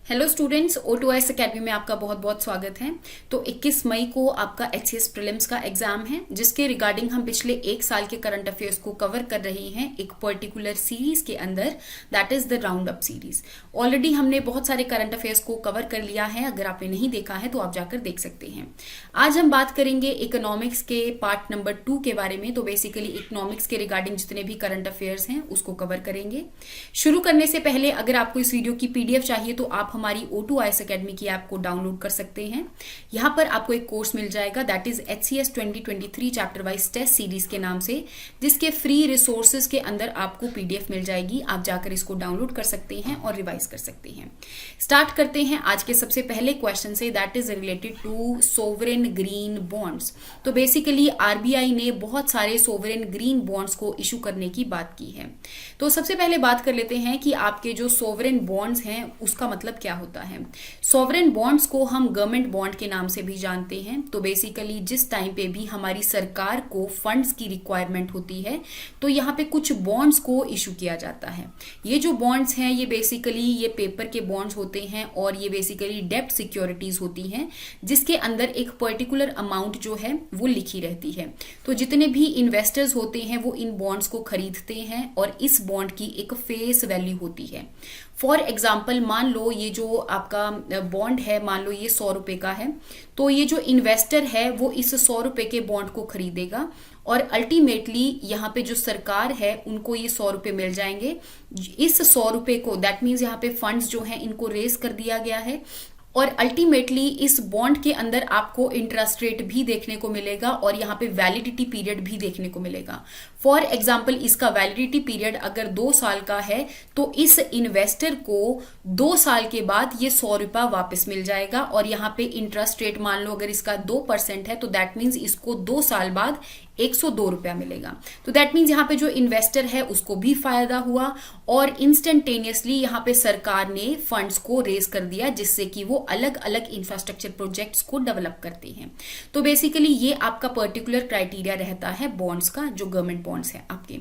Hello students, O2S academy में आपका बहुत बहुत स्वागत है। तो 21 मई को आपका HCS प्रीलिम्स का एग्जाम है, जिसके रिगार्डिंग हम पिछले एक साल के करंट अफेयर्स को कवर कर रहे हैं एक पर्टिकुलर सीरीज के अंदर, that is the round up series. Already हमने बहुत सारे करंट अफेयर्स को कवर कर लिया है, अगर आपने नहीं देखा है तो आप जाकर देख सकते हैं। आज हम बात करेंगे इकोनॉमिक्स के पार्ट नंबर 2 के बारे में। तो बेसिकली इकोनॉमिक्स के रिगार्डिंग जितने भी करंट अफेयर्स हैं उसको कवर करेंगे। शुरू करने से पहले अगर आपको इस वीडियो की PDF चाहिए तो आप हमारी O2IS अकेडमी की ऐप को डाउनलोड कर सकते हैं। यहाँ पर आपको एक कोर्स मिल जाएगा, that is HCS 2023 chapter wise test series के नाम से, जिसके फ्री रिसोर्सेज के अंदर आपको PDF मिल जाएगी। आप जाकर इसको डाउनलोड कर सकते हैं और रिवाइज कर सकते हैं। स्टार्ट करते हैं आज के सबसे पहले क्वेश्चन से, that is related to sovereign green bonds. तो बेसिकली RBI ने बहुत सारे सोवरेन ग्रीन बॉन्ड्स को इशू करने की बात की है। तो सबसे पहले बात कर लेते हैं कि आपके जो सोवरेन बॉन्ड्स हैं उसका मतलब क्या होता है। सॉवरेन बॉन्ड्स को हम गवर्नमेंट बॉन्ड के नाम से भी जानते हैं। तो बेसिकली जिस टाइम पे भी हमारी सरकार को फंड्स की रिक्वायरमेंट होती है तो यहाँ पे कुछ बॉन्ड्स को इशू किया जाता है। ये जो बॉन्ड्स हैं ये बेसिकली ये पेपर के बॉन्ड्स होते हैं और ये बेसिकली डेब्ट सिक्योरिटीज होती हैं, जिसके अंदर एक पर्टिकुलर अमाउंट जो है वो लिखी रहती है। तो जितने भी इन्वेस्टर्स होते हैं वो इन बॉन्ड्स को खरीदते हैं और इस बॉन्ड की एक फेस वैल्यू होती है। फॉर एग्जाम्पल, मान लो ये जो आपका बॉन्ड है, मान लो ये 100 रुपए का है, तो ये जो इन्वेस्टर है वो इस 100 रुपए के बॉन्ड को खरीदेगा और अल्टीमेटली यहाँ पे जो सरकार है उनको ये 100 रुपए मिल जाएंगे। इस 100 रुपए को, दैट मीन्स यहाँ पे फंड्स जो हैं इनको रेज कर दिया गया है और अल्टीमेटली इस बॉन्ड के अंदर आपको इंटरेस्ट रेट भी देखने को मिलेगा और यहाँ पे वैलिडिटी पीरियड भी देखने को मिलेगा। फॉर एग्जाम्पल, इसका वैलिडिटी पीरियड अगर 2 साल का है तो इस इन्वेस्टर को 2 साल के बाद ये 100 रुपया वापस मिल जाएगा और यहाँ पे इंटरेस्ट रेट मान लो अगर इसका 2% है तो दैट मीन्स इसको 2 साल बाद 102 रुपया मिलेगा। तो दैट मीन्स यहाँ पे जो इन्वेस्टर है उसको भी फायदा हुआ और इंस्टेंटेनियसली यहाँ पे सरकार ने फंड्स को रेज कर दिया, जिससे कि वो अलग अलग इंफ्रास्ट्रक्चर प्रोजेक्ट्स को डेवलप करते हैं। तो बेसिकली ये आपका पर्टिकुलर क्राइटेरिया रहता है बॉन्ड्स का, जो गवर्नमेंट बॉन्ड्स हैं आपके।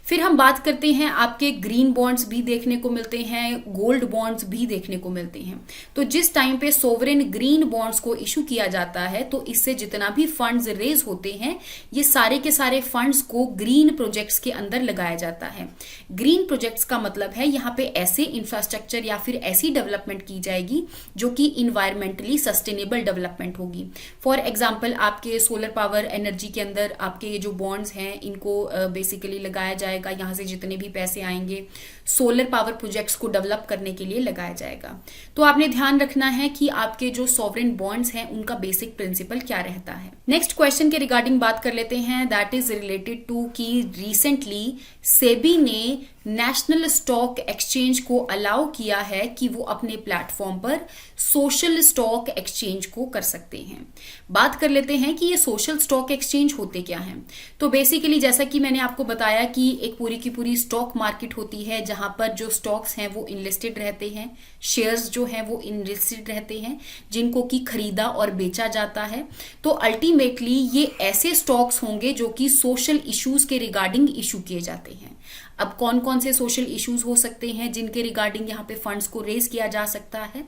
फिर हम बात करते हैं, आपके ग्रीन बॉन्ड्स भी देखने को मिलते हैं, गोल्ड बॉन्ड्स भी देखने को मिलते हैं। तो जिस टाइम पे सोवरेन ग्रीन बॉन्ड्स को इशू किया जाता है तो इससे जितना भी फंड्स रेज होते हैं ये सारे के सारे फंड्स को ग्रीन प्रोजेक्ट्स के अंदर लगाया जाता है। ग्रीन प्रोजेक्ट्स का मतलब है यहाँ पे ऐसे इंफ्रास्ट्रक्चर या फिर ऐसी डेवलपमेंट की जाएगी जो कि इन्वायरमेंटली सस्टेनेबल डेवलपमेंट होगी। फॉर एग्जाम्पल, आपके सोलर पावर एनर्जी के अंदर आपके जो बॉन्ड्स हैं इनको बेसिकली लगाया जाएगा। यहाँ से जितने भी पैसे आएंगे सोलर पावर प्रोजेक्ट्स को डेवलप करने के लिए लगाया जाएगा। तो आपने ध्यान रखना है कि आपके जो सॉवरेन बॉन्ड्स हैं उनका बेसिक प्रिंसिपल क्या रहता है। नेक्स्ट क्वेश्चन के रिगार्डिंग बात कर लेते हैं, दैट इज रिलेटेड टू कि रिसेंटली सेबी ने नेशनल स्टॉक एक्सचेंज को अलाउ किया है कि वो अपने प्लेटफॉर्म पर सोशल स्टॉक एक्सचेंज को कर सकते हैं। बात कर लेते हैं कि ये सोशल स्टॉक एक्सचेंज होते क्या हैं। तो बेसिकली जैसा कि मैंने आपको बताया कि एक पूरी की पूरी स्टॉक मार्केट होती है जहां पर जो स्टॉक्स हैं वो इनलिस्टेड रहते हैं, शेयर्स जो हैं वो इनलिस्टेड रहते हैं जिनको कि खरीदा और बेचा जाता है। तो अल्टीमेटली ये ऐसे स्टॉक्स होंगे जो कि सोशल इश्यूज के रिगार्डिंग इशू किए जाते हैं। अब कौन कौन से सोशल इश्यूज हो सकते हैं जिनके रिगार्डिंग यहाँ पे फंड्स को रेज किया जा सकता है,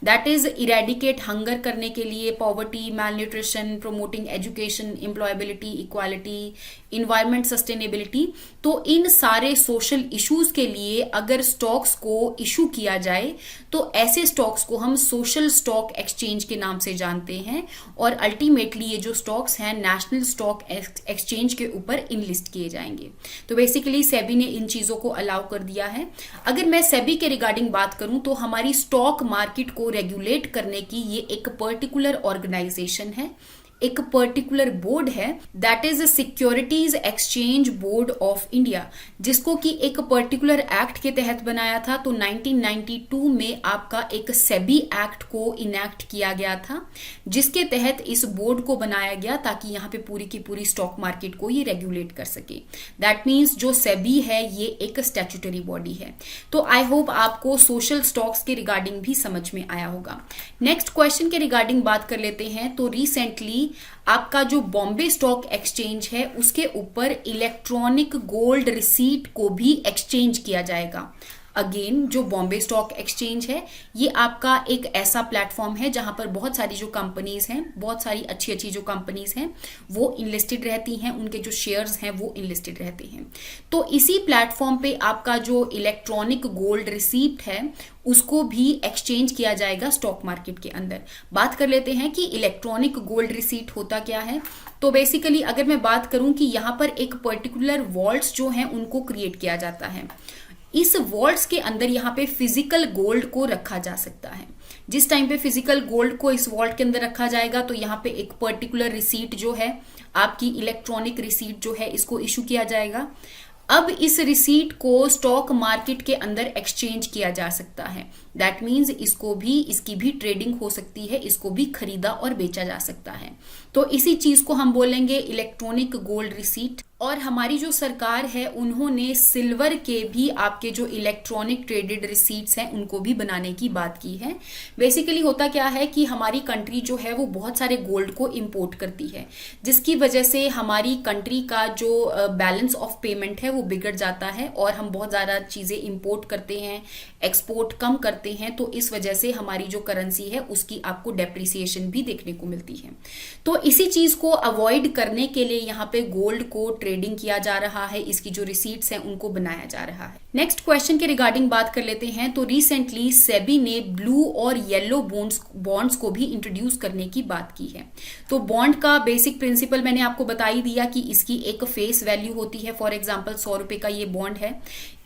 दैट इज इरेडिकेट हंगर करने के लिए, poverty, malnutrition, promoting education, employability, equality, environment sustainability. तो इन सारे सोशल इश्यूज के लिए अगर स्टॉक्स को इशू किया जाए तो ऐसे स्टॉक्स को हम सोशल स्टॉक एक्सचेंज के नाम से जानते हैं और अल्टीमेटली ये जो स्टॉक्स हैं नेशनल स्टॉक एक्सचेंज के ऊपर इनलिस्ट किए जाएंगे। तो बेसिकली सेबी ने इन चीजों को अलाउ कर दिया है। अगर मैं सेबी के रिगार्डिंग बात करूं तो हमारी स्टॉक मार्केट को रेगुलेट करने की ये एक पर्टिकुलर ऑर्गेनाइजेशन है, एक पर्टिकुलर बोर्ड है, that is securities exchange board of India, जिसको कि एक पर्टिकुलर एक्ट के तहत बनाया था। तो 1992 में आपका एक सेबी एक्ट को इनैक्ट किया गया था, जिसके तहत इस बोर्ड को बनाया गया ताकि यहाँ पे पूरी की पूरी स्टॉक मार्केट को ये रेगुलेट कर सके। दैट मीन्स जो सेबी है ये एक स्टैट्यूटरी बॉडी है। तो आई होप आपको सोशल स्टॉक्स के रिगार्डिंग भी समझ में आया होगा। नेक्स्ट क्वेश्चन के रिगार्डिंग बात कर लेते हैं। तो रिसेंटली आपका जो बॉम्बे स्टॉक एक्सचेंज है उसके ऊपर इलेक्ट्रॉनिक गोल्ड रिसीट को भी एक्सचेंज किया जाएगा। अगेन जो बॉम्बे स्टॉक एक्सचेंज है ये आपका एक ऐसा प्लेटफॉर्म है जहां पर बहुत सारी जो कंपनीज हैं, बहुत सारी अच्छी अच्छी जो कंपनीज हैं वो इनलिस्टेड रहती हैं, उनके जो शेयर्स हैं वो इनलिस्टेड रहते हैं। तो इसी प्लेटफॉर्म पे आपका जो इलेक्ट्रॉनिक गोल्ड रिसीप्ट है उसको भी एक्सचेंज किया जाएगा स्टॉक मार्केट के अंदर। बात कर लेते हैं कि इलेक्ट्रॉनिक गोल्ड रिसीप्ट होता क्या है। तो बेसिकली अगर मैं बात करूं कि यहां पर एक पर्टिकुलर वॉल्ट्स जो हैं उनको क्रिएट किया जाता है। इस वॉल्ट्स के अंदर यहाँ पे फिजिकल गोल्ड को रखा जा सकता है। जिस टाइम पे फिजिकल गोल्ड को इस वॉल्ट के अंदर रखा जाएगा तो यहाँ पे एक पर्टिकुलर रिसीट जो है, आपकी इलेक्ट्रॉनिक रिसीट जो है, इसको इशू किया जाएगा। अब इस रिसीट को स्टॉक मार्केट के अंदर एक्सचेंज किया जा सकता है। दैट मीन्स इसकी भी ट्रेडिंग हो सकती है, इसको भी खरीदा और बेचा जा सकता है। तो इसी चीज को हम बोलेंगे इलेक्ट्रॉनिक गोल्ड रिसीट। और हमारी जो सरकार है उन्होंने सिल्वर के भी आपके जो इलेक्ट्रॉनिक ट्रेडेड रिसीट्स हैं उनको भी बनाने की बात की है। बेसिकली होता क्या है कि हमारी कंट्री जो है वो बहुत सारे गोल्ड को इंपोर्ट करती है, जिसकी वजह से हमारी कंट्री का जो बैलेंस ऑफ पेमेंट है वो बिगड़ जाता है और हम बहुत ज्यादा चीजें इंपोर्ट करते हैं, एक्सपोर्ट कम करते हैं। तो इस वजह से हमारी जो करेंसी है उसकी आपको डेप्रिसिएशन भी देखने को मिलती है। तो इसी चीज को अवॉइड करने के लिए यहाँ पे गोल्ड को ट्रेडिंग किया जा रहा है, इसकी जो रिसीट्स हैं उनको बनाया जा रहा है। नेक्स्ट क्वेश्चन के रिगार्डिंग बात कर लेते हैं। तो रिसेंटली सेबी ने ब्लू और येलो बॉन्ड्स को भी इंट्रोड्यूस करने की बात की है। तो बॉन्ड का बेसिक प्रिंसिपल मैंने आपको बता ही दिया कि इसकी एक फेस वैल्यू होती है। फॉर एग्जांपल 100 रुपए का ये बॉन्ड है,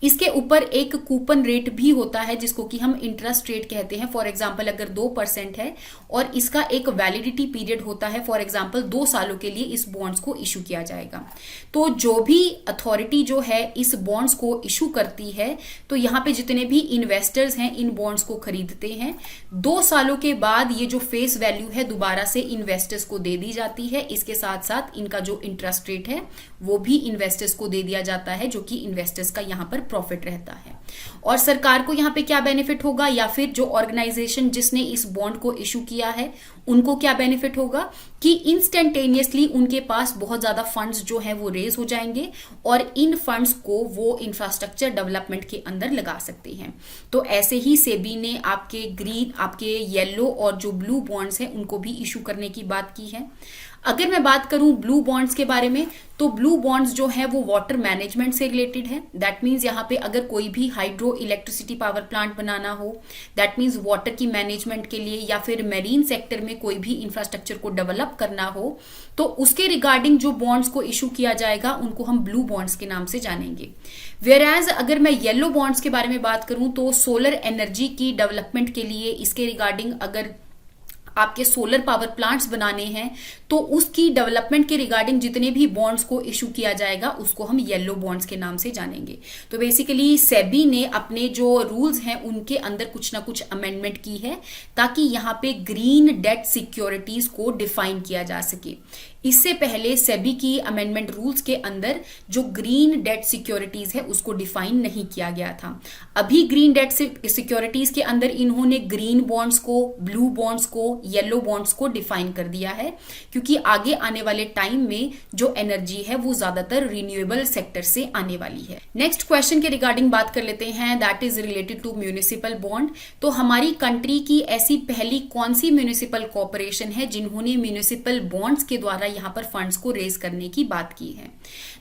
इसके ऊपर एक कूपन रेट भी होता है जिसको कि हम इंटरेस्ट रेट कहते हैं। फॉर एग्जांपल अगर 2% है और इसका एक वैलिडिटी पीरियड होता है, फॉर एग्जांपल 2 सालों के लिए इस बॉन्ड्स को इशू किया जाएगा। तो जो भी अथॉरिटी जो है इस बॉन्ड्स को इशू करती है, तो यहाँ पे जितने भी इन्वेस्टर्स हैं इन बॉन्ड्स को खरीदते हैं। 2 सालों के बाद ये जो फेस वैल्यू है दोबारा से इन्वेस्टर्स को दे दी जाती है। इसके साथ साथ इनका जो इंटरेस्ट रेट है वो भी इन्वेस्टर्स को दे दिया जाता है, जो कि इन्वेस्टर्स का यहाँ पर प्रॉफिट रहता है। और सरकार को यहाँ पे क्या बेनिफिट होगा, या फिर जो ऑर्गेनाइजेशन जिसने इस बॉन्ड को इशू किया है उनको क्या बेनिफिट होगा कि इंस्टेंटेनियसली उनके पास बहुत ज्यादा फंड्स जो हैं वो रेज हो जाएंगे और इन फंड्स को वो इंफ्रास्ट्रक्चर डेवलपमेंट के अंदर लगा सकते हैं। तो ऐसे ही सेबी ने आपके ग्रीन, आपके येलो और जो ब्लू बॉन्ड्स हैं उनको भी इशू करने की बात की है। अगर मैं बात करूं ब्लू बॉन्ड्स के बारे में, तो ब्लू बॉन्ड्स जो है वो वाटर मैनेजमेंट से रिलेटेड है। दैट मीन्स यहाँ पे अगर कोई भी हाइड्रो इलेक्ट्रिसिटी पावर प्लांट बनाना हो, दैट मीन्स वाटर की मैनेजमेंट के लिए, या फिर मेरीन सेक्टर में कोई भी इंफ्रास्ट्रक्चर को डेवलप करना हो, तो उसके रिगार्डिंग जो बॉन्ड्स को इशू किया जाएगा उनको हम ब्लू बॉन्ड्स के नाम से जानेंगे। वेयरएज अगर मैं येलो बॉन्ड्स के बारे में बात करूं तो सोलर एनर्जी की डेवलपमेंट के लिए, इसके रिगार्डिंग अगर आपके सोलर पावर प्लांट्स बनाने हैं तो उसकी डेवलपमेंट के रिगार्डिंग जितने भी बॉन्ड्स को इशू किया जाएगा उसको हम येलो बॉन्ड्स के नाम से जानेंगे। तो बेसिकली सेबी ने अपने जो रूल्स हैं उनके अंदर कुछ ना कुछ अमेंडमेंट की है ताकि यहाँ पे ग्रीन डेट सिक्योरिटीज को डिफाइन किया जा सके। इससे पहले सेबी की अमेंडमेंट रूल्स के अंदर जो ग्रीन डेट सिक्योरिटीज है उसको डिफाइन नहीं किया गया था। अभी ग्रीन डेट सिक्योरिटीज के अंदर इन्होंने ग्रीन बॉन्ड्स को, ब्लू बॉन्ड्स को, येलो बॉन्ड्स को डिफाइन कर दिया है, क्योंकि आगे आने वाले टाइम में जो एनर्जी है वो ज्यादातर रिन्यूएबल सेक्टर से आने वाली है। नेक्स्ट क्वेश्चन के रिगार्डिंग बात कर लेते हैं, that is related to municipal bond. तो हमारी कंट्री की ऐसी पहली कौन सी म्यूनिसिपल कॉर्पोरेशन है जिन्होंने म्यूनिसिपल बॉन्ड्स के द्वारा यहाँ पर फंड्स को रेज करने की बात की है?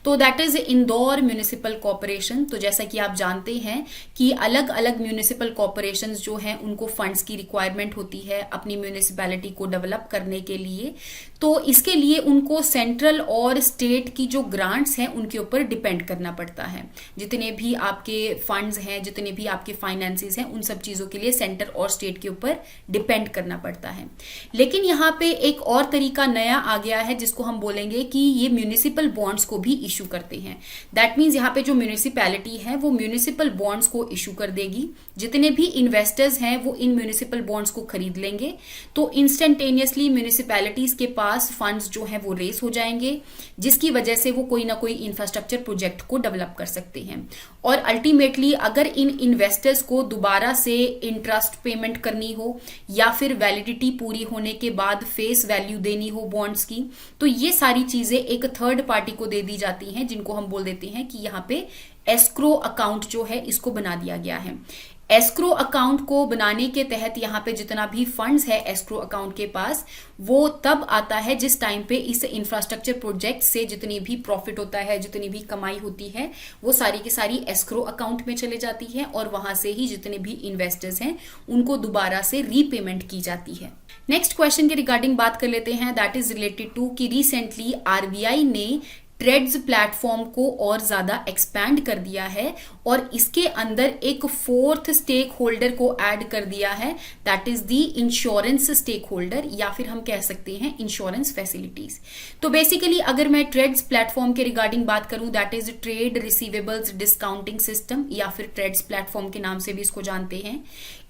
तो that is Indore municipal corporation. तो जैसा कि आप जानते हैं कि अलग अलग म्यूनिसिपल कॉर्पोरेशंस जो हैं उनको फंड्स की रिक्वायरमेंट होती है अपनी म्यूनिसिपैलिटी को डेवलप करने के लिए। तो इसके लिए उनको सेंट्रल और स्टेट की जो ग्रांट्स हैं उनके ऊपर डिपेंड करना पड़ता है। जितने भी आपके फंड्स हैं, जितने भी आपके फाइनेंसेस हैं, उन सब चीजों के लिए सेंटर और स्टेट के ऊपर डिपेंड करना पड़ता है। लेकिन यहाँ पे एक और तरीका नया आ गया है जिसको हम बोलेंगे कि ये म्यूनिसिपल बॉन्ड्स को भी इशू करते हैं। दैट मीन्स यहाँ पे जो म्यूनिसिपैलिटी है वो म्यूनिसिपल बॉन्ड्स को इशू कर देगी। जितने भी इन्वेस्टर्स हैं वो इन म्यूनिसिपल बॉन्ड्स को खरीद लेंगे, तो इंस्टेंटेनियसली म्यूनिसिपैलिटीज के पास फंड्स जो है वो रेस हो जाएंगे, जिसकी वजह से वो कोई ना कोई इंफ्रास्ट्रक्चर प्रोजेक्ट को डेवलप कर सकते हैं। और अल्टीमेटली अगर इन इन्वेस्टर्स को दोबारा से इंटरेस्ट पेमेंट करनी हो या फिर वैलिडिटी पूरी होने के बाद फेस वैल्यू देनी हो बॉन्ड्स की, तो ये सारी चीजें एक थर्ड पार्टी को दे दी जाती हैं, जिनको हम बोल देते हैं कि यहाँ पे एस्क्रो अकाउंट जो है इसको बना दिया गया है। एस्क्रो अकाउंट को बनाने के तहत यहाँ पे जितना भी फंड्स है एस्क्रो अकाउंट के पास, वो तब आता है जिस टाइम पे इस इंफ्रास्ट्रक्चर प्रोजेक्ट से जितनी भी प्रॉफिट होता है, जितनी भी कमाई होती है, वो सारी की सारी एस्क्रो अकाउंट में चले जाती है और वहां से ही जितने भी इन्वेस्टर्स हैं उनको दोबारा से रीपेमेंट की जाती है। नेक्स्ट क्वेश्चन के रिगार्डिंग बात कर लेते हैं, दैट इज रिलेटेड टू कि रिसेंटली आरबीआई ने ट्रेड्स प्लेटफॉर्म को और ज्यादा एक्सपैंड कर दिया है और इसके अंदर एक फोर्थ स्टेक होल्डर को ऐड कर दिया है, that is the insurance stakeholder, या फिर हम कह सकते हैं इंश्योरेंस फैसिलिटीज। तो बेसिकली अगर मैं ट्रेड्स प्लेटफॉर्म के रिगार्डिंग बात करूं, that is trade receivables discounting system, या फिर ट्रेड्स प्लेटफॉर्म के नाम से भी इसको जानते हैं।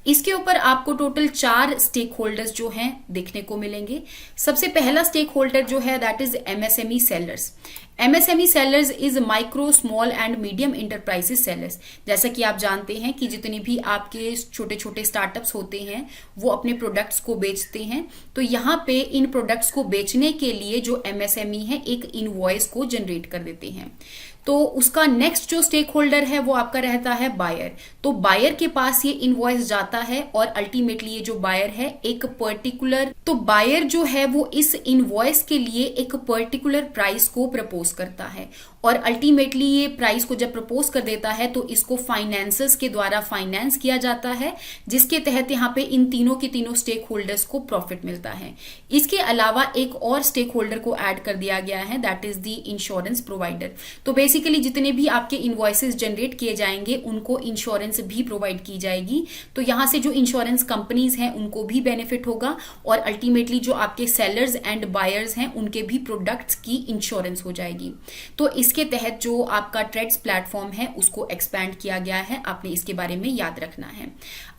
इसके ऊपर आपको टोटल 4 स्टेक होल्डर्स जो हैं देखने को मिलेंगे। सबसे पहला स्टेक होल्डर जो है that is MSME sellers. MSME sellers is micro small and medium enterprises sellers. जैसा कि आप जानते हैं कि जितनी भी आपके छोटे छोटे स्टार्टअप्स होते हैं वो अपने प्रोडक्ट्स को बेचते हैं, तो यहाँ पे इन प्रोडक्ट्स को बेचने के लिए जो एमएसएमई है एक इनवॉइस को जनरेट कर देते हैं। तो उसका नेक्स्ट जो स्टेक होल्डर है वो आपका रहता है बायर। तो बायर के पास ये इनवॉइस जाता है और अल्टीमेटली ये जो बायर है एक पर्टिकुलर, तो बायर जो है वो इस इनवॉइस के लिए एक पर्टिकुलर प्राइस को प्रपोज करता है और अल्टीमेटली ये प्राइस को जब प्रपोज कर देता है तो इसको फाइनेंसर्स के द्वारा फाइनेंस किया जाता है, जिसके तहत यहाँ पे इन तीनों के तीनों स्टेक होल्डर्स को प्रॉफिट मिलता है। इसके अलावा एक और स्टेक होल्डर को ऐड कर दिया गया है, that is the insurance provider. तो बेसिकली जितने भी आपके इनवॉइसेस जनरेट किए जाएंगे उनको इंश्योरेंस भी प्रोवाइड की जाएगी, तो यहाँ से जो इंश्योरेंस कंपनीज हैं उनको भी बेनिफिट होगा और अल्टीमेटली जो आपके सेलर्स एंड बायर्स हैं उनके भी प्रोडक्ट्स की इंश्योरेंस हो जाएगी। तो इसके तहत जो आपका ट्रेड्स प्लेटफॉर्म है उसको एक्सपैंड किया गया है, आपने इसके बारे में याद रखना है।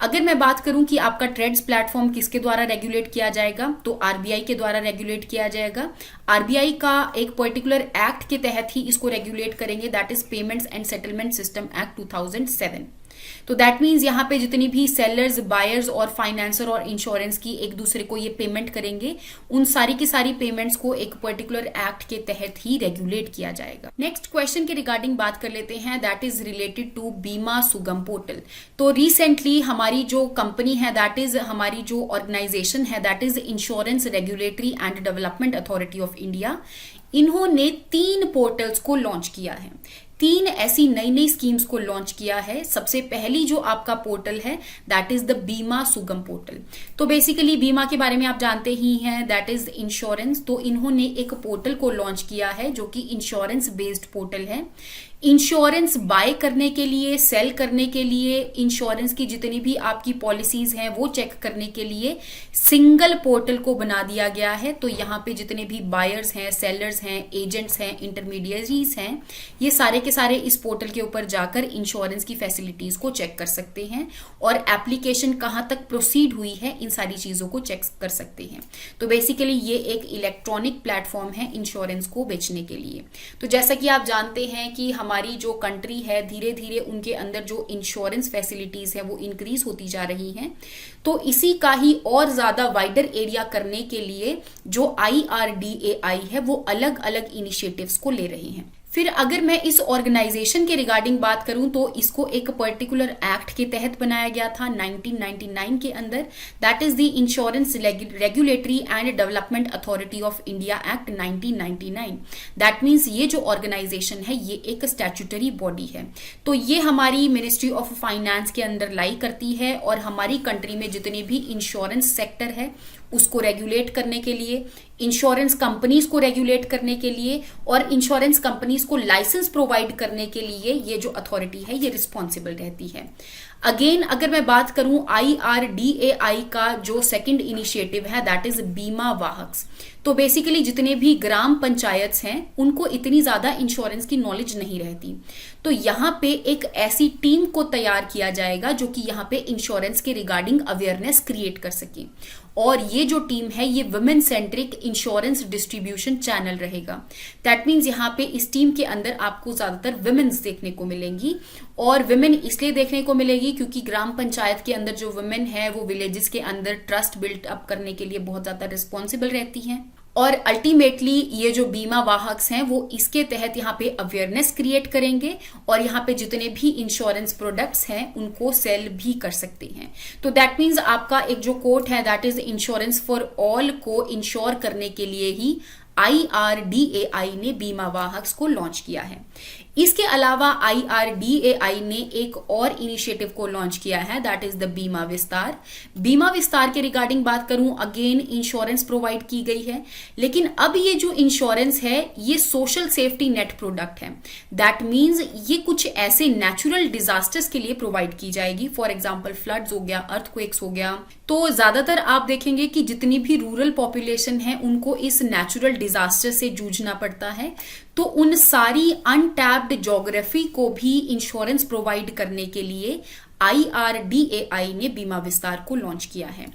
अगर मैं बात करूं कि आपका ट्रेड्स प्लेटफॉर्म किसके द्वारा रेगुलेट किया जाएगा, तो आरबीआई के द्वारा रेगुलेट किया जाएगा। आरबीआई का एक पर्टिकुलर एक्ट के तहत ही इसको रेगुलेट करेंगे, that is payments and settlement system act 2007। तो दैट मीन्स यहाँ पे जितनी भी सेलर्स, बायर्स और फाइनेंसर और इंश्योरेंस की एक दूसरे को ये पेमेंट करेंगे, उन सारी की सारी पेमेंट्स को एक पर्टिकुलर एक्ट के तहत ही रेगुलेट किया जाएगा। नेक्स्ट क्वेश्चन के रिगार्डिंग बात कर लेते हैं, दैट इज रिलेटेड टू बीमा सुगम पोर्टल। तो रिसेंटली हमारी जो कंपनी है, दैट इज हमारी जो ऑर्गेनाइजेशन है, that is insurance regulatory and development authority of India, इन्होंने 3 पोर्टल्स को लॉन्च किया है। 3 ऐसी नई नई स्कीम्स को लॉन्च किया है। सबसे पहली जो आपका पोर्टल है दैट इज द बीमा सुगम पोर्टल। तो बेसिकली बीमा के बारे में आप जानते ही हैं, दैट इज इंश्योरेंस। तो इन्होंने एक पोर्टल को लॉन्च किया है जो कि इंश्योरेंस बेस्ड पोर्टल है। इंश्योरेंस बाय करने के लिए, सेल करने के लिए, इंश्योरेंस की जितनी भी आपकी पॉलिसीज हैं वो चेक करने के लिए सिंगल पोर्टल को बना दिया गया है। तो यहाँ पे जितने भी बायर्स हैं, सेलर्स हैं, एजेंट्स हैं, इंटरमीडियरीज हैं, ये सारे के सारे इस पोर्टल के ऊपर जाकर इंश्योरेंस की फैसिलिटीज को चेक कर सकते हैं और एप्लीकेशन कहाँ तक प्रोसीड हुई है इन सारी चीजों को चेक कर सकते हैं। तो बेसिकली ये एक इलेक्ट्रॉनिक प्लेटफॉर्म है इंश्योरेंस को बेचने के लिए। तो जैसा कि आप जानते हैं कि हमारी जो कंट्री है धीरे धीरे उनके अंदर जो इंश्योरेंस फैसिलिटीज है वो इंक्रीज होती जा रही हैं। तो इसी का ही और ज्यादा वाइडर एरिया करने के लिए जो IRDAI है वो अलग अलग इनिशिएटिव्स को ले रहे हैं। फिर अगर मैं इस ऑर्गेनाइजेशन के रिगार्डिंग बात करूं तो इसको एक पर्टिकुलर एक्ट के तहत बनाया गया था 1999 के अंदर, that is the insurance regulatory and development authority of India act 1999। That means ये जो ऑर्गेनाइजेशन है ये एक स्टैट्यूटरी बॉडी है। तो ये हमारी मिनिस्ट्री ऑफ फाइनेंस के अंदर लाई करती है और हमारी कंट्री में जितने भी इंश्योरेंस सेक्टर है उसको रेगुलेट करने के लिए, इंश्योरेंस कंपनीज को रेगुलेट करने के लिए और इंश्योरेंस कंपनीज को लाइसेंस प्रोवाइड करने के लिए ये जो अथॉरिटी है ये रिस्पॉन्सिबल रहती है। अगेन अगर मैं बात करूं IRDAI का जो सेकंड इनिशिएटिव है दैट इज बीमा वाहक्स। तो बेसिकली जितने भी ग्राम पंचायत हैं उनको इतनी ज्यादा इंश्योरेंस की नॉलेज नहीं रहती, तो यहाँ पे एक ऐसी टीम को तैयार किया जाएगा जो कि यहाँ पे इंश्योरेंस के रिगार्डिंग अवेयरनेस क्रिएट कर सके। और ये जो टीम है ये women centric insurance distribution channel रहेगा। दैट मीन्स यहाँ पे इस टीम के अंदर आपको ज्यादातर वुमेन्स देखने को मिलेंगी और वुमेन इसलिए देखने को मिलेगी क्योंकि ग्राम पंचायत के अंदर जो वुमेन है वो विलेजेस के अंदर ट्रस्ट बिल्ट अप करने के लिए बहुत ज्यादा रिस्पॉन्सिबल रहती हैं और अल्टीमेटली ये जो बीमा वाहक हैं वो इसके तहत यहाँ पे अवेयरनेस क्रिएट करेंगे और यहाँ पे जितने भी इंश्योरेंस प्रोडक्ट्स हैं उनको सेल भी कर सकते हैं। तो दैट मीन्स आपका एक जो कोट है that is insurance for all को इंश्योर करने के लिए ही IRDAI ने बीमा वाहक को लॉन्च किया है। इसके अलावा IRDAI ने एक और इनिशिएटिव को लॉन्च किया है दैट इज द बीमा विस्तार। बीमा विस्तार के रिगार्डिंग बात करूं, अगेन इंश्योरेंस प्रोवाइड की गई है, लेकिन अब ये जो इंश्योरेंस है ये सोशल सेफ्टी नेट प्रोडक्ट है। दैट मीन्स ये कुछ ऐसे नेचुरल डिजास्टर्स के लिए प्रोवाइड की जाएगी, फॉर एग्जाम्पल फ्लड्स हो गया, अर्थक्वेक्स हो गया। तो ज्यादातर आप देखेंगे कि जितनी भी रूरल पॉपुलेशन है उनको इस नेचुरल डिजास्टर से जूझना पड़ता है, तो उन सारी अनटैप्ड ज्योग्राफी को भी इंश्योरेंस प्रोवाइड करने के लिए IRDAI ने बीमा विस्तार को लॉन्च किया है।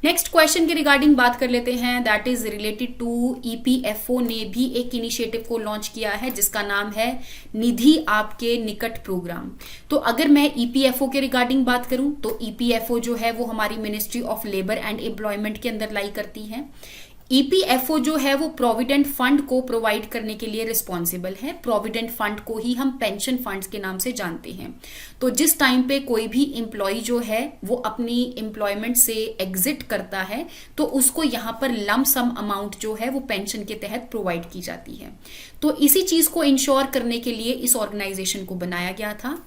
नेक्स्ट क्वेश्चन के रिगार्डिंग बात कर लेते हैं that is related to EPFO ने भी एक इनिशिएटिव को लॉन्च किया है जिसका नाम है निधि आपके निकट प्रोग्राम। तो अगर मैं EPFO के रिगार्डिंग बात करूं तो EPFO जो है वो हमारी ministry of labour and employment के अंदर लाई करती है। EPFO जो है वो प्रोविडेंट फंड को प्रोवाइड करने के लिए रिस्पॉन्सिबल है। प्रोविडेंट फंड को ही हम पेंशन फंड्स के नाम से जानते हैं। तो जिस टाइम पे कोई भी एम्प्लॉय जो है वो अपनी एम्प्लॉयमेंट से एग्जिट करता है तो उसको यहाँ पर लम सम अमाउंट जो है वो पेंशन के तहत प्रोवाइड की जाती है। तो इसी चीज को इंश्योर करने के लिए इस ऑर्गेनाइजेशन को बनाया गया था।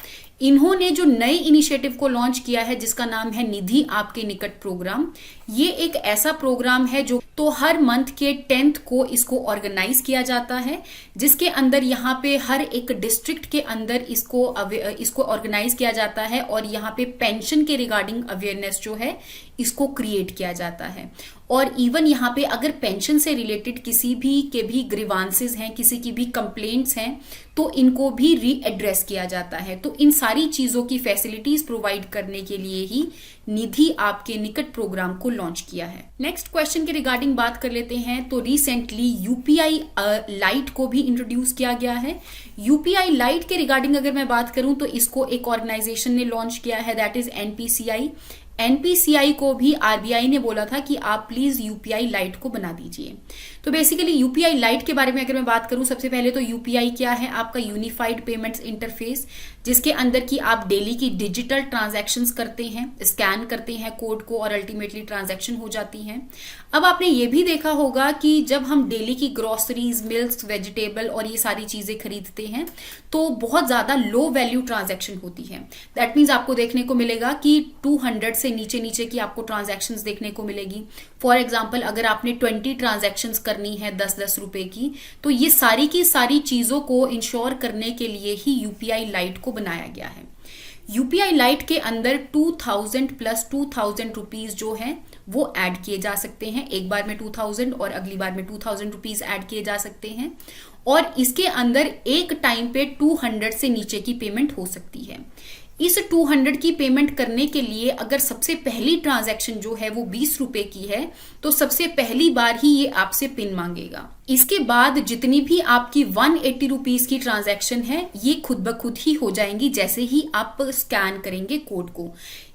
इन्होंने जो नए इनिशिएटिव को लॉन्च किया है जिसका नाम है निधि आपके निकट प्रोग्राम, ये एक ऐसा प्रोग्राम है जो तो हर मंथ के 10th को इसको ऑर्गेनाइज किया जाता है, जिसके अंदर यहाँ पे हर एक डिस्ट्रिक्ट के अंदर इसको ऑर्गेनाइज किया जाता है और यहाँ पे पेंशन के रिगार्डिंग अवेयरनेस जो है इसको क्रिएट किया जाता है। और इवन यहाँ पे अगर पेंशन से रिलेटेड किसी भी के भी ग्रीवांसेस हैं, किसी की भी कंप्लेंट्स हैं, तो इनको भी रीएड्रेस किया जाता है। तो इन सारी चीजों की फैसिलिटीज प्रोवाइड करने के लिए ही निधि आपके निकट प्रोग्राम को लॉन्च किया है। नेक्स्ट क्वेश्चन के रिगार्डिंग बात कर लेते हैं। तो रिसेंटली UPI लाइट को भी इंट्रोड्यूस किया गया है। UPI लाइट के रिगार्डिंग अगर मैं बात करूं तो इसको एक ऑर्गेनाइजेशन ने लॉन्च किया है दैट इज NPCI को भी RBI ने बोला था कि आप प्लीज UPI लाइट को बना दीजिए। तो बेसिकली UPI लाइट के बारे में अगर मैं बात करूं, सबसे पहले तो UPI क्या है, आपका यूनिफाइड पेमेंट्स इंटरफेस, जिसके अंदर की आप डेली की डिजिटल ट्रांजैक्शंस करते हैं, स्कैन करते हैं कोड को और अल्टीमेटली ट्रांजैक्शन हो जाती हैं। अब आपने ये भी देखा होगा कि जब हम डेली की ग्रोसरीज, मिल्क, वेजिटेबल और ये सारी चीजें खरीदते हैं तो बहुत ज्यादा लो वैल्यू ट्रांजैक्शन होती है। दैट मीन्स आपको देखने को मिलेगा कि 200 से नीचे नीचे की आपको ट्रांजैक्शंस देखने को मिलेगी। फॉर एग्जाम्पल अगर आपने 20 ट्रांजैक्शंस करनी है 10-10 रुपए की, तो ये सारी की सारी चीजों को इंश्योर करने के लिए ही UPI लाइट को बनाया गया है। UPI लाइट के अंदर 2000 प्लस 2000 रुपीज जो है वो ऐड किए जा सकते हैं। एक बार में 2000 और अगली बार में 2000 रुपीज ऐड किए जा सकते हैं और इसके अंदर एक टाइम पे 200 से नीचे की पेमेंट हो सकती है। इस 200 की पेमेंट करने के लिए अगर सबसे पहली ट्रांजैक्शन जो है वो 20 रुपए की है तो सबसे पहली बार ही ये आपसे पिन मांगेगा। इसके बाद जितनी भी आपकी 180 रुपीज की ट्रांजैक्शन है ये खुद ब खुद ही हो जाएंगी जैसे ही आप स्कैन करेंगे कोड को।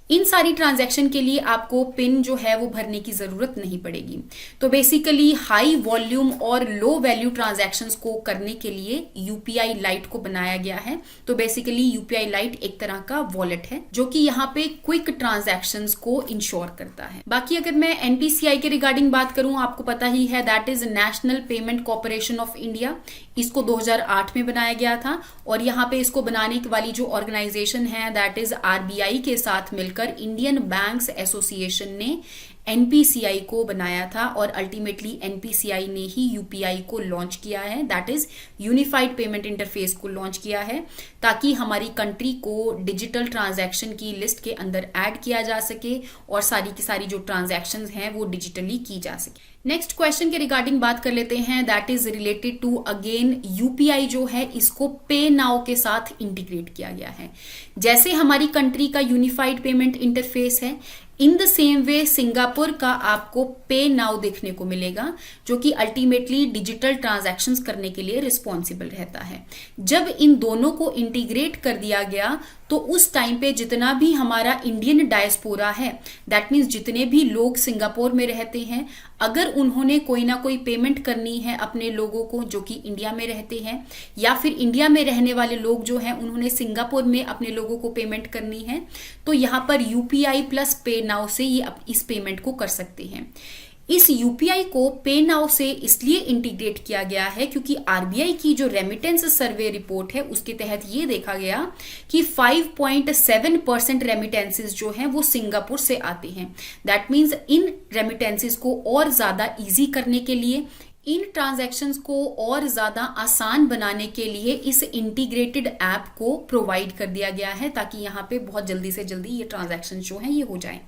इन सारी ट्रांजैक्शन के लिए आपको पिन जो है वो भरने की जरूरत नहीं पड़ेगी। तो बेसिकली हाई वॉल्यूम और लो वैल्यू ट्रांजैक्शंस को करने के लिए UPI लाइट को बनाया गया है। तो बेसिकली UPI लाइट एक तरह का वॉलेट है जो कि यहाँ पे क्विक ट्रांजैक्शंस को इंश्योर करता है। बाकी अगर मैं NPCI के रिगार्डिंग बात करूं, आपको पता ही है that is national payment corporation of India. इसको 2008 में बनाया गया था और यहाँ पे इसको बनाने वाली जो ऑर्गेनाइजेशन है दैट इज RBI के साथ मिलकर इंडियन बैंक्स एसोसिएशन ने NPCI को बनाया था और अल्टीमेटली NPCI ने ही UPI को लॉन्च किया है, that is unified payment interface को लॉन्च किया है ताकि हमारी कंट्री को डिजिटल ट्रांजैक्शन की लिस्ट के अंदर ऐड किया जा सके और सारी की सारी जो ट्रांजैक्शंस हैं वो डिजिटली की जा सके। नेक्स्ट क्वेश्चन के रिगार्डिंग बात कर लेते हैं that is related to again UPI जो है इसको पे नाउ के साथ इंटीग्रेट किया गया है। जैसे हमारी कंट्री का यूनिफाइड पेमेंट इंटरफेस है, in the same way Singapore का आपको पे नाउ देखने को मिलेगा जो कि अल्टीमेटली डिजिटल ट्रांजैक्शंस करने के लिए रिस्पॉन्सिबल रहता है। जब इन दोनों को इंटीग्रेट कर दिया गया तो उस टाइम पे जितना भी हमारा इंडियन डायस्पोरा है, दैट मीन्स जितने भी लोग सिंगापुर में रहते हैं, अगर उन्होंने कोई ना कोई पेमेंट करनी है अपने लोगों को जो कि इंडिया में रहते हैं, या फिर इंडिया में रहने वाले लोग जो हैं उन्होंने सिंगापुर में अपने लोगों को पेमेंट करनी है, तो यहाँ पर यूपीआई प्लस पे नाउ से ये इस पेमेंट को कर सकते हैं। इस यूपीआई को पे नाउ से इसलिए इंटीग्रेट किया गया है क्योंकि आरबीआई की जो रेमिटेंस सर्वे रिपोर्ट है उसके तहत ये देखा गया कि 5.7% रेमिटेंसेस जो हैं वो सिंगापुर से आते हैं। दैट मीन्स इन रेमिटेंसेस को और ज्यादा इजी करने के लिए, इन ट्रांजैक्शंस को और ज्यादा आसान बनाने के लिए इस इंटीग्रेटेड ऐप को प्रोवाइड कर दिया गया है ताकि यहाँ पे बहुत जल्दी से जल्दी ये ट्रांजैक्शन जो हैं ये हो जाए।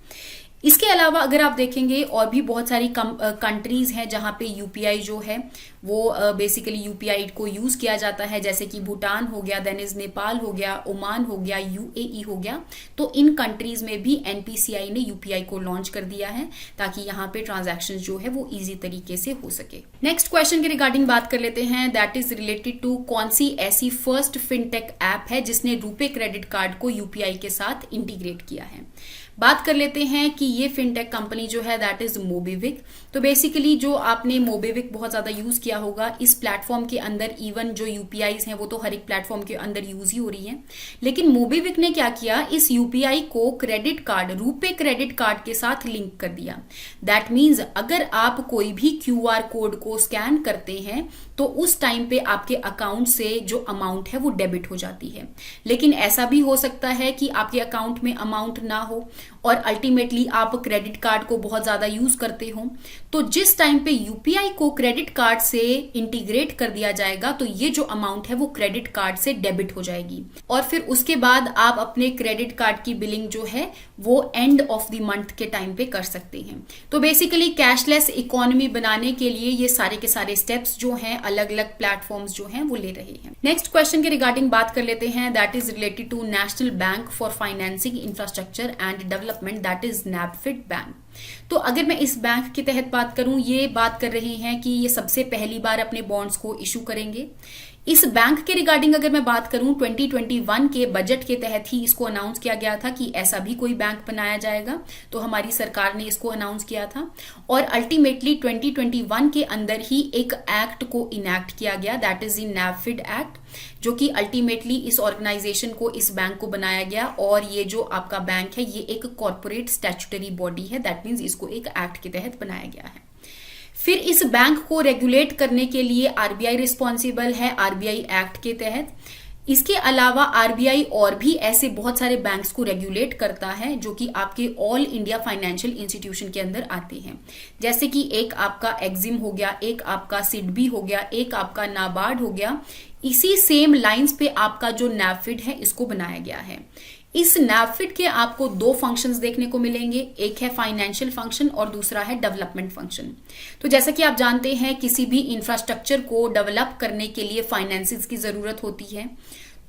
इसके अलावा अगर आप देखेंगे और भी बहुत सारी कंट्रीज हैं जहां पे यूपीआई जो है वो बेसिकली यूपीआई को यूज किया जाता है, जैसे कि भूटान हो गया, देन इज नेपाल हो गया, ओमान हो गया, यूएई हो गया। तो इन कंट्रीज में भी एनपीसीआई ने यूपीआई को लॉन्च कर दिया है ताकि यहाँ पे ट्रांजैक्शन जो है वो इजी तरीके से हो सके। नेक्स्ट क्वेश्चन के रिगार्डिंग बात कर लेते हैं, दैट इज रिलेटेड टू कौन सी ऐसी फर्स्ट फिनटेक ऐप है जिसने रुपे क्रेडिट कार्ड को यूपीआई के साथ इंटीग्रेट किया है। बात कर लेते हैं कि ये फिनटेक कंपनी जो है दैट इज मोबीविक। तो बेसिकली जो आपने मोबीविक बहुत ज्यादा यूज किया होगा, इस प्लेटफॉर्म के अंदर इवन जो यूपीआईज हैं वो तो हर एक प्लेटफॉर्म के अंदर यूज ही हो रही हैं, लेकिन मोबीविक ने क्या किया, इस यूपीआई को credit card, RuPay credit card के साथ लिंक कर दिया। दैट मीन्स अगर आप कोई भी क्यूआर कोड को स्कैन करते हैं तो उस टाइम पे आपके अकाउंट से जो अमाउंट है वो डेबिट हो जाती है। लेकिन ऐसा भी हो सकता है कि आपके अकाउंट में अमाउंट ना हो और अल्टीमेटली आप क्रेडिट कार्ड को बहुत ज्यादा यूज करते हो। तो जिस टाइम पे यूपीआई को क्रेडिट कार्ड से इंटीग्रेट कर दिया जाएगा तो ये जो अमाउंट है वो क्रेडिट कार्ड से डेबिट हो जाएगी और फिर उसके बाद आप अपने क्रेडिट कार्ड की बिलिंग जो है वो एंड ऑफ द मंथ के टाइम पे कर सकते हैं। तो बेसिकली कैशलेस इकोनॉमी बनाने के लिए ये सारे के सारे स्टेप्स जो हैं अलग अलग प्लेटफॉर्म्स जो हैं वो ले रहे हैं। नेक्स्ट क्वेश्चन के रिगार्डिंग बात कर लेते हैं, that is related to national bank for financing infrastructure and development, that is NAFED bank. तो अगर मैं इस बैंक के तहत बात करूं, ये बात कर रहे हैं कि ये सबसे पहली बार अपने बॉन्ड्स को इशू करेंगे। इस बैंक के रिगार्डिंग अगर मैं बात करूं 2021 के बजट के तहत ही इसको अनाउंस किया गया था कि ऐसा भी कोई बैंक बनाया जाएगा, तो हमारी सरकार ने इसको अनाउंस किया था और अल्टीमेटली 2021 के अंदर ही एक एक्ट को इनैक्ट किया गया, that is in NAFED act, जो कि अल्टीमेटली इस ऑर्गेनाइजेशन को, इस बैंक को बनाया गया और ये जो आपका बैंक है ये एक कॉर्पोरेट स्टैट्यूटरी बॉडी है, दैट मीन्स इसको एक एक्ट के तहत बनाया गया है। फिर इस बैंक को रेगुलेट करने के लिए आरबीआई रिस्पॉन्सिबल है आरबीआई एक्ट के तहत। इसके अलावा आरबीआई और भी ऐसे बहुत सारे बैंक्स को रेगुलेट करता है जो कि आपके ऑल इंडिया फाइनेंशियल इंस्टीट्यूशन के अंदर आते हैं, जैसे कि एक आपका एक्जिम हो गया, एक आपका सिडबी हो गया, एक आपका नाबार्ड हो गया। इसी सेम लाइंस पे आपका जो नैफेड है इसको बनाया गया है। इस नैफेड के आपको दो फंक्शंस देखने को मिलेंगे, एक है फाइनेंशियल फंक्शन और दूसरा है डेवलपमेंट फंक्शन। तो जैसा कि आप जानते हैं किसी भी इंफ्रास्ट्रक्चर को डेवलप करने के लिए फाइनेंसेस की जरूरत होती है,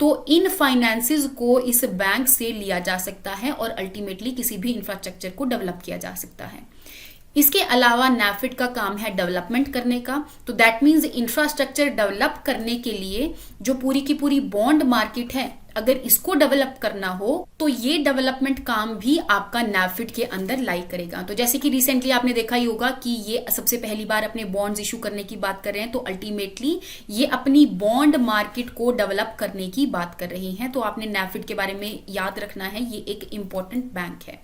तो इन फाइनेंसेस को इस बैंक से लिया जा सकता है और अल्टीमेटली किसी भी इंफ्रास्ट्रक्चर को डेवलप किया जा सकता है। इसके अलावा नैफेड का काम है डेवलपमेंट करने का, तो दैट मीन्स इंफ्रास्ट्रक्चर डेवलप करने के लिए जो पूरी की पूरी बॉन्ड मार्केट है, अगर इसको डेवलप करना हो तो ये डेवलपमेंट काम भी आपका नैफेड के अंदर लाई करेगा। तो जैसे कि रिसेंटली आपने देखा ही होगा कि ये सबसे पहली बार अपने बॉन्ड्स इशू करने की बात कर रहे हैं, तो अल्टीमेटली ये अपनी बॉन्ड मार्केट को डेवलप करने की बात कर रहे हैं। तो आपने नैफेड के बारे में याद रखना है, ये एक इंपॉर्टेंट बैंक है।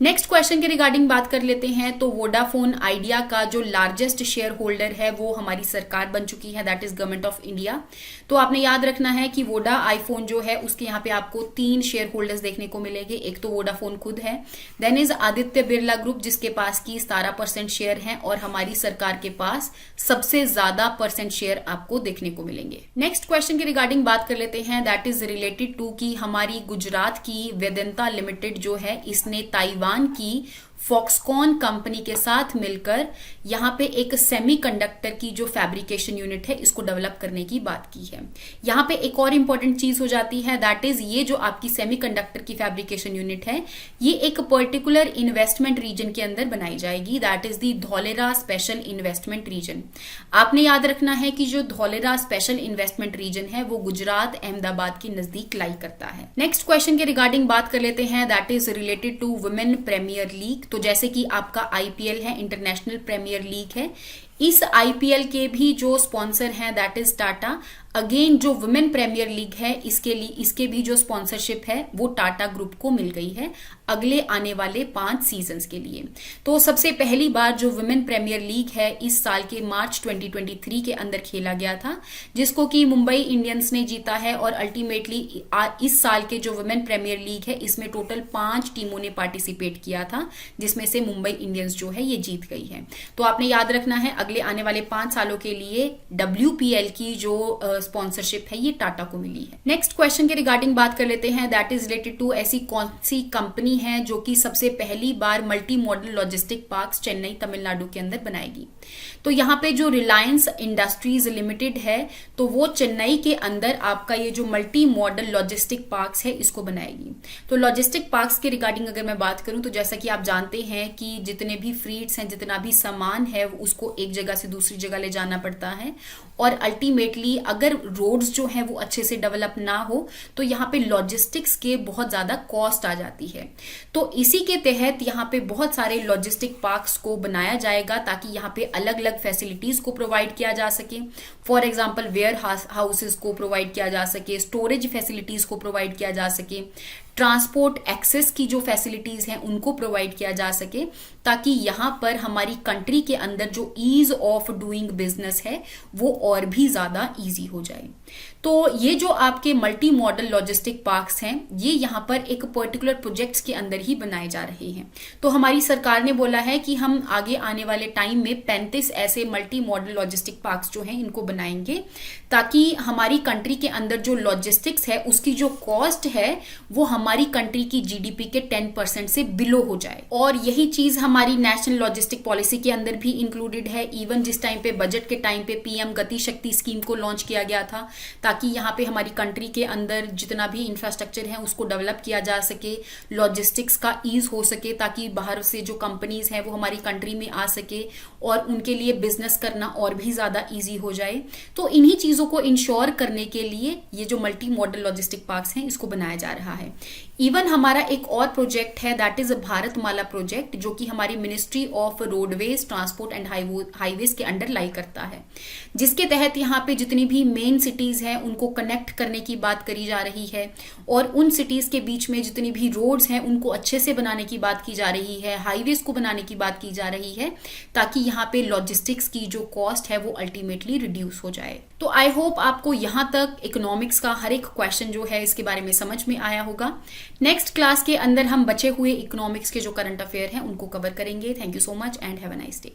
नेक्स्ट क्वेश्चन के रिगार्डिंग बात कर लेते हैं, तो वोडाफोन आइडिया का जो लार्जेस्ट शेयर होल्डर है वो हमारी सरकार बन चुकी है, that is government of India. तो आपने याद रखना है कि वोडा आईफोन जो है उसके यहाँ पे आपको 3 शेयर होल्डर्स देखने को मिलेंगे। एक तो वोडाफोन खुद है, then is Aditya Birla group जिसके पास की 17% शेयर है और हमारी सरकार के पास सबसे ज्यादा परसेंट शेयर आपको देखने को मिलेंगे। नेक्स्ट क्वेश्चन के रिगार्डिंग बात कर लेते हैं, दैट इज रिलेटेड टू कि हमारी गुजरात की वेदांता लिमिटेड जो है इसने ताइवान की फॉक्सकॉन कंपनी के साथ मिलकर यहाँ पे एक सेमीकंडक्टर की जो फैब्रिकेशन यूनिट है इसको डेवलप करने की बात की है। यहाँ पे एक और इंपॉर्टेंट चीज हो जाती है, दैट इज ये जो आपकी सेमीकंडक्टर की फैब्रिकेशन यूनिट है ये एक पर्टिकुलर इन्वेस्टमेंट रीजन के अंदर बनाई जाएगी, that is the Dholera special investment region. आपने याद रखना है कि जो धौलेरा स्पेशल इन्वेस्टमेंट रीजन है वो गुजरात अहमदाबाद के नजदीक लाई करता है। नेक्स्ट क्वेश्चन के रिगार्डिंग बात कर लेते हैं, that is related to women premier league. तो जैसे कि आपका आईपीएल है, इंटरनेशनल प्रीमियर लीग है, इस आईपीएल के भी जो स्पॉन्सर हैं दैट इज टाटा। अगेन जो वुमेन प्रीमियर लीग है इसके भी जो स्पॉन्सरशिप है वो टाटा ग्रुप को मिल गई है अगले आने वाले 5 सीजन्स के लिए। तो सबसे पहली बार जो वुमेन प्रीमियर लीग है इस साल के मार्च 2023 के अंदर खेला गया था, जिसको कि मुंबई इंडियंस ने जीता है। और अल्टीमेटली इस साल के जो वुमेन प्रीमियर लीग है इसमें टोटल 5 टीमों ने पार्टिसिपेट किया था, जिसमें से मुंबई इंडियंस जो है ये जीत गई है। तो आपने याद रखना है अगले आने वाले 5 सालों के लिए WPL की जो स्पॉन्सरशिप है ये टाटा को मिली है। नेक्स्ट क्वेश्चन के रिगार्डिंग बात कर लेते हैं, दैट इज रिलेटेड टू ऐसी कौन सी कंपनी है जो कि सबसे पहली बार multi modal logistic parks Chennai Tamil Nadu के अंदर बनाएगी। तो यहाँ पे जो रिलायंस इंडस्ट्रीज लिमिटेड है तो वो चेन्नई के अंदर आपका ये जो मल्टी मॉडल लॉजिस्टिक पार्क्स है इसको बनाएगी। तो लॉजिस्टिक पार्क्स के रिगार्डिंग अगर मैं बात करूं तो जैसा कि आप जानते हैं कि जितने भी फ्रीट्स हैं, जितना भी सामान है उसको एक जगह से दूसरी जगह ले जाना पड़ता है, और अल्टीमेटली अगर रोड्स जो हैं वो अच्छे से डेवलप ना हो तो यहाँ पे लॉजिस्टिक्स के बहुत ज्यादा कॉस्ट आ जाती है। तो इसी के तहत यहाँ पे बहुत सारे लॉजिस्टिक पार्क्स को बनाया जाएगा ताकि यहाँ पे अलग अलग फैसिलिटीज को प्रोवाइड किया जा सके। फॉर एग्जाम्पल वेयर हाउसेस को प्रोवाइड किया जा सके, स्टोरेज फैसिलिटीज को प्रोवाइड किया जा सके, ट्रांसपोर्ट एक्सेस की जो फैसिलिटीज हैं उनको प्रोवाइड किया जा सके, ताकि यहाँ पर हमारी कंट्री के अंदर जो ईज ऑफ डूइंग बिजनेस है वो और भी ज्यादा इजी हो जाए। तो ये जो आपके मल्टी मॉडल लॉजिस्टिक पार्क्स हैं ये यहाँ पर एक पर्टिकुलर प्रोजेक्ट्स के अंदर ही बनाए जा रहे हैं। तो हमारी सरकार ने बोला है कि हम आगे आने वाले टाइम में 35 ऐसे मल्टी मॉडल लॉजिस्टिक पार्क्स जो हैं इनको बनाएंगे, ताकि हमारी कंट्री के अंदर जो लॉजिस्टिक्स है उसकी जो कॉस्ट है वो हमारी कंट्री की जीडीपी के 10% से बिलो हो जाए। और यही चीज हमारी नेशनल लॉजिस्टिक पॉलिसी के अंदर भी इंक्लूडेड है। इवन जिस टाइम पे बजट के टाइम पे पीएम गति शक्ति स्कीम को लॉन्च किया गया था ताकि यहाँ पे हमारी कंट्री के अंदर जितना भी इंफ्रास्ट्रक्चर है उसको डेवलप किया जा सके, लॉजिस्टिक्स का ईज हो सके, ताकि बाहर से जो कंपनीज हैं वो हमारी कंट्री में आ सके और उनके लिए बिजनेस करना और भी ज्यादा ईजी हो जाए। तो इन्हीं चीजों को इंश्योर करने के लिए ये जो मल्टी मॉडल लॉजिस्टिक पार्क्स हैं इसको बनाया जा रहा है। इवन हमारा एक और प्रोजेक्ट है दैट इज भारतमाला प्रोजेक्ट, जो कि हमारी ministry of roadways transport and highways के अंडर लाई करता है, जिसके तहत यहाँ पे जितनी भी मेन सिटीज हैं उनको कनेक्ट करने की बात करी जा रही है, और उन सिटीज के बीच में जितनी भी रोड्स हैं उनको अच्छे से बनाने की बात की जा रही है, हाईवेज को बनाने की बात की जा रही है, ताकि यहाँ पे लॉजिस्टिक्स की जो कॉस्ट है वो अल्टीमेटली रिड्यूस हो जाए। तो आई होप आपको यहाँ तक इकोनॉमिक्स का हर एक क्वेश्चन जो है इसके बारे में समझ में आया होगा। नेक्स्ट क्लास के अंदर हम बचे हुए इकोनॉमिक्स के जो करंट अफेयर हैं उनको कवर करेंगे। Thank you so much and have a nice day.